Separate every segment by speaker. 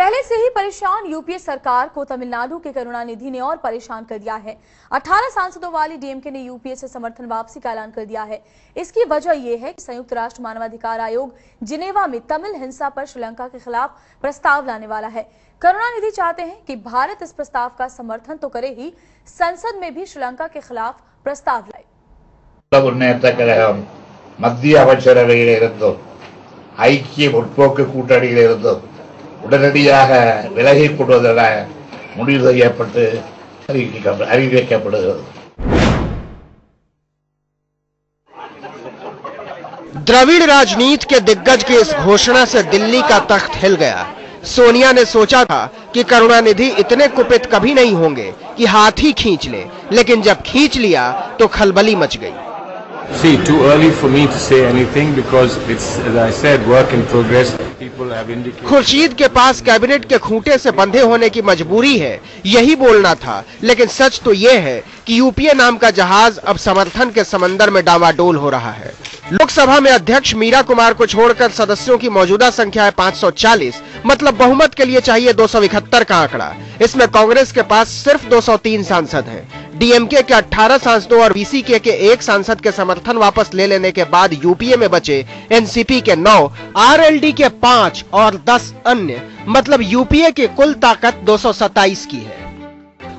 Speaker 1: पहले से ही परेशान यूपीए सरकार को तमिलनाडु के करुणानिधि ने और परेशान कर दिया है। 18 सांसदों वाली डीएमके ने यूपीए से समर्थन वापसी का ऐलान कर दिया है। इसकी वजह यह है कि संयुक्त राष्ट्र मानवाधिकार आयोग जिनेवा में तमिल हिंसा पर श्रीलंका के खिलाफ प्रस्ताव लाने वाला है। करुणानिधि चाहते हैं कि भारत इस प्रस्ताव का समर्थन तो करे ही, संसद में भी श्रीलंका के खिलाफ प्रस्ताव लाए।
Speaker 2: மத்திய அமைச்சரவையில் இருந்தும் ஐக்கிய முற்போக்கு கூட்டணியில் இருந்தும் உடனடியாக விலகிக் கொள்வதென முடிவு செய்யப்பட்டு அறிவிக்கப்படுகிறது।
Speaker 3: द्रविड़ राजनीति के दिग्गज की इस घोषणा से दिल्ली का तख्त हिल गया। सोनिया ने सोचा था कि करुणानिधि इतने कुपित कभी नहीं होंगे कि हाथ ही खींच ले, लेकिन जब खींच लिया तो खलबली मच गई।
Speaker 4: See, too early for me to say anything because it's, as I said, work in progress. People have indicated.
Speaker 3: Khurshid के पास कैबिनेट के खूंटे से बंधे होने की मजबूरी है, यही बोलना था। लेकिन सच तो ये है कि यूपीए नाम का जहाज अब समर्थन के समंदर में डावाडोल हो रहा है। लोकसभा में अध्यक्ष मीरा कुमार को छोड़कर सदस्यों की मौजूदा संख्या है 540, मतलब बहुमत के लिए चाहिए 271 का आंकड़ा। इसमें कांग्रेस के पास सिर्फ 203 सांसद हैं। डीएमके के 18 सांसदों और बीसीके के 1 सांसद के समर्थन वापस ले लेने के बाद यूपीए में बचे एनसीपी के 9, आरएलडी के 5 और 10 अन्य, मतलब यूपीए की कुल ताकत 227 की है।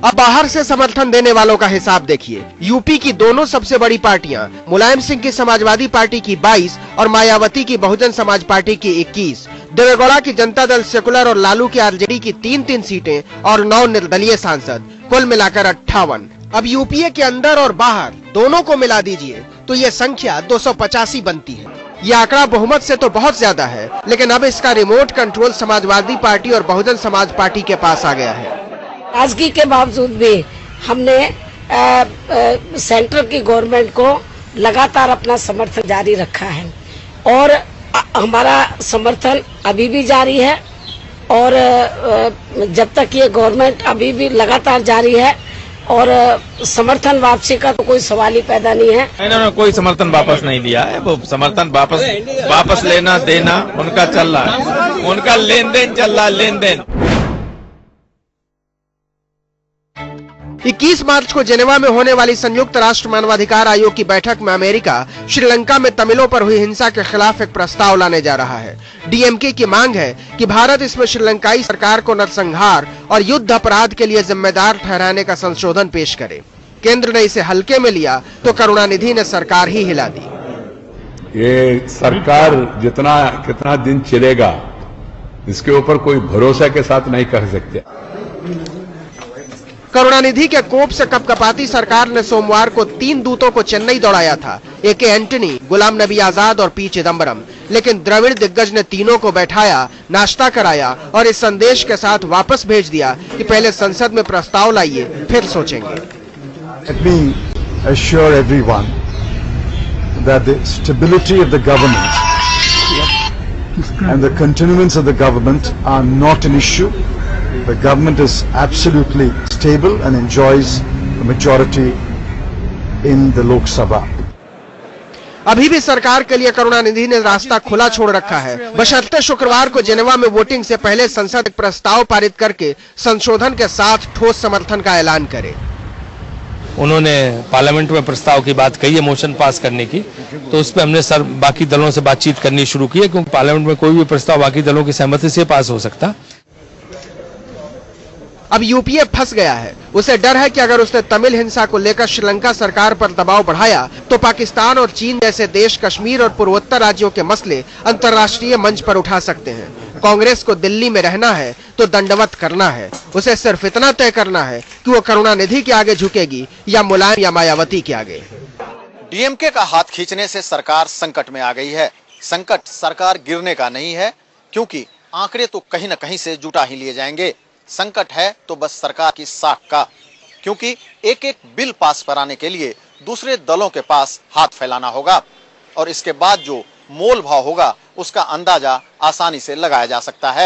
Speaker 3: अब बाहर से समर्थन देने वालों का हिसाब देखिए। यूपी की दोनों सबसे बड़ी पार्टियां, मुलायम सिंह की समाजवादी पार्टी की 22 और मायावती की बहुजन समाज पार्टी की 21, देवेगौड़ा की जनता दल सेकुलर और लालू की आरजेडी की 3-3 सीटें और 9 निर्दलीय सांसद, कुल मिलाकर 58। अब यूपीए के अंदर और बाहर दोनों को मिला दीजिए तो ये संख्या 285 बनती है। ये आंकड़ा बहुमत से तो बहुत ज्यादा है, लेकिन अब इसका रिमोट कंट्रोल समाजवादी पार्टी और बहुजन समाज पार्टी के पास आ गया है।
Speaker 5: नाराजगी के बावजूद भी हमने सेंटर की गवर्नमेंट को लगातार अपना समर्थन जारी रखा है और हमारा समर्थन अभी भी जारी है और जब तक ये गवर्नमेंट अभी भी लगातार जारी है और समर्थन वापसी का तो कोई सवाल ही पैदा नहीं है।
Speaker 6: इन्होंने कोई समर्थन वापस नहीं लिया है। वो समर्थन वापस लेना देना उनका चल रहा है, उनका लेन देन चल रहा है, लेन देन।
Speaker 3: 21 मार्च को जेनेवा में होने वाली संयुक्त राष्ट्र मानवाधिकार आयोग की बैठक में अमेरिका श्रीलंका में तमिलों पर हुई हिंसा के खिलाफ एक प्रस्ताव लाने जा रहा है। डीएमके की मांग है कि भारत इसमें श्रीलंकाई सरकार को नरसंहार और युद्ध अपराध के लिए जिम्मेदार ठहराने का संशोधन पेश करे। केंद्र ने इसे हल्के में लिया तो करुणानिधि ने सरकार ही हिला दी।
Speaker 4: ये सरकार कितना दिन चलेगा इसके ऊपर कोई भरोसा के साथ नहीं कर सकते।
Speaker 3: करुणानिधि के कोप से कपकपाती सरकार ने सोमवार को 3 दूतों को चेन्नई दौड़ाया था, ए.के. एंटनी, गुलाम नबी आजाद और पी चिदम्बरम। लेकिन द्रविड़ दिग्गज ने तीनों को बैठाया, नाश्ता कराया और इस संदेश के साथ वापस भेज दिया कि पहले संसद में प्रस्ताव लाइए, फिर सोचेंगे।
Speaker 7: Let me assure everyone that the stability of the government and the continuance of the government are not an issue. The government is absolutely stable and enjoys a majority in the Lok Sabha.
Speaker 3: अभी भी सरकार के लिए करुणानिधि ने रास्ता खुला छोड़ रखा है, बशर्ते शुक्रवार को जेनेवा में वोटिंग से पहले संसद एक प्रस्ताव पारित करके संशोधन के साथ ठोस समर्थन का ऐलान करे।
Speaker 6: उन्होंने पार्लियामेंट में प्रस्ताव की बात कही है मोशन पास करने की, तो उस पर हमने बाकी दलों से बातचीत करनी शुरू की है, क्योंकि पार्लियामेंट में कोई भी प्रस्ताव बाकी दलों की सहमति से पास हो सकता।
Speaker 3: अब यूपीए फंस गया है। उसे डर है कि अगर उसने तमिल हिंसा को लेकर श्रीलंका सरकार पर दबाव बढ़ाया तो पाकिस्तान और चीन जैसे देश कश्मीर और पूर्वोत्तर राज्यों के मसले अंतर्राष्ट्रीय मंच पर उठा सकते हैं। कांग्रेस को दिल्ली में रहना है तो दंडवत करना है। उसे सिर्फ इतना तय करना है कि वो करुणानिधि के आगे झुकेगी या मुलायम या मायावती के आगे।
Speaker 8: डीएमके का हाथ खींचने से सरकार संकट में आ गई है। संकट सरकार गिरने का नहीं है, क्योंकि आंकड़े तो कहीं न कहीं से जुटा ही लिए जाएंगे। संकट है तो बस सरकार की साख का, क्योंकि एक एक बिल पास कराने के लिए दूसरे दलों के पास हाथ फैलाना होगा और इसके बाद जो मोल भाव होगा उसका अंदाजा आसानी से लगाया जा सकता है।